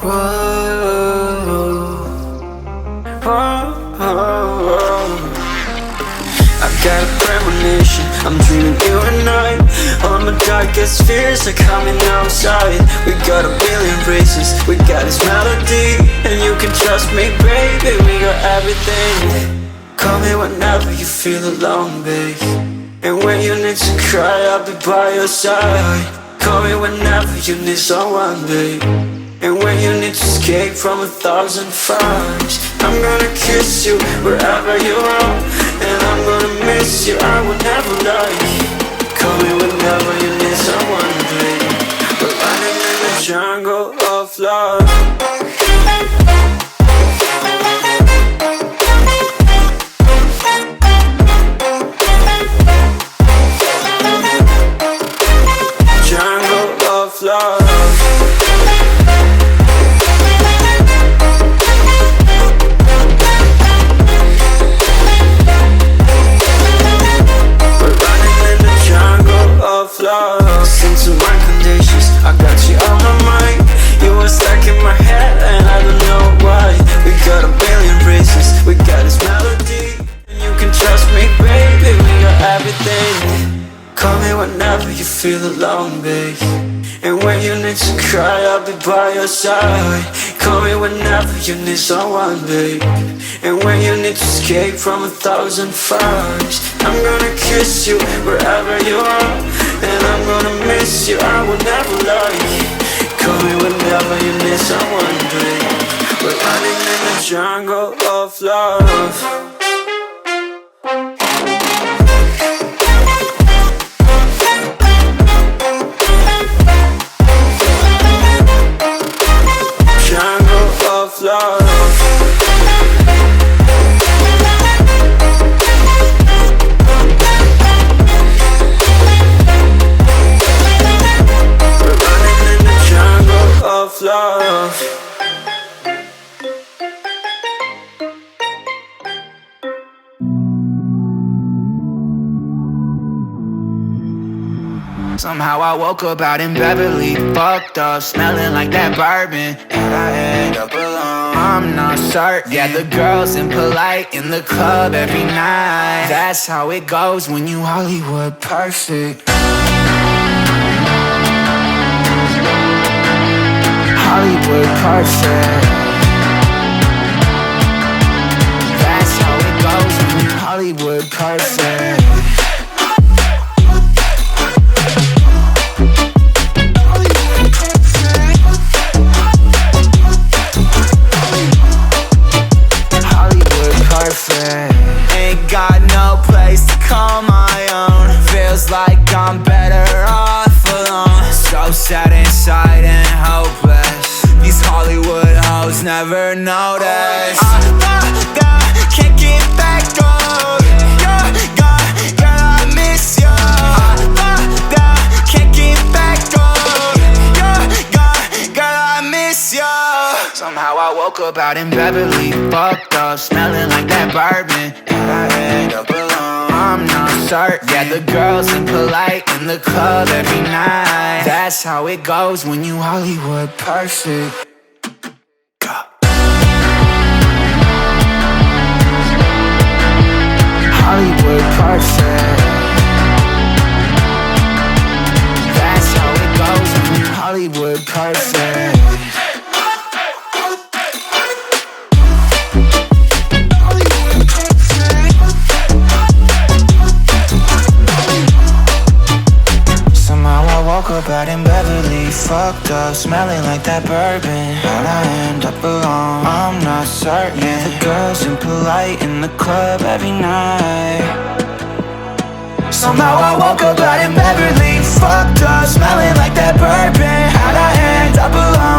Whoa, whoa, whoa. I got a premonition, I'm dreaming you and I. All my darkest fears are coming outside. We got a billion races, we got this melody. And you can trust me, baby, we got everything. Call me whenever you feel alone, babe. And when you need to cry, I'll be by your side. Call me whenever you need someone, babe. And when you need to escape from 1,000 fires, I'm gonna kiss you wherever you are. And I'm gonna miss you, I will never lie. Call me whenever you need someone, babe. We're running in the jungle of love. Love. We're running in the jungle of love. Listen to my conditions, I got you on my mind. You were stuck in my head and I don't know why. We got a billion races, we got this melody. And you can trust me, baby, we got everything. Call me whenever you feel alone, babe. And when you need to cry, I'll be by your side. Call me whenever you need someone, babe. And when you need to escape from 1,000 fires, I'm gonna kiss you wherever you are. And I'm gonna miss you, I will never lie. Call me whenever you need someone, babe. We're running in the jungle of love. Love. We're running in the jungle of love. Somehow I woke up out in Beverly, fucked up, smelling like that bourbon, and I end up alone. I'm not certain. Yeah, the girls impolite in the club every night. That's how it goes when you Hollywood perfect. Hollywood perfect. That's how it goes when you Hollywood perfect. Ain't got no place to call my own. Feels like I'm better off alone. So sad inside and hopeless. These Hollywood hoes never notice. Can't get back on. You're gone, girl, I miss you. Can't get back on. You're gone, girl, I miss you. Somehow I woke up out in Beverly, fucked up, smelling like that bourbon, and I end up alone. I'm not certain. Yeah, the girls impolite in the club every night. That's how it goes when you Hollywood perfect. Hollywood perfect. That's how it goes when you Hollywood perfect. Woke up out in Beverly, fucked up, smelling like that bourbon. How'd I end up alone? I'm not certain. Yeah, the girls impolite in the club every night. Somehow I woke up out in Beverly, fucked up, smelling like that bourbon. How'd I end up alone?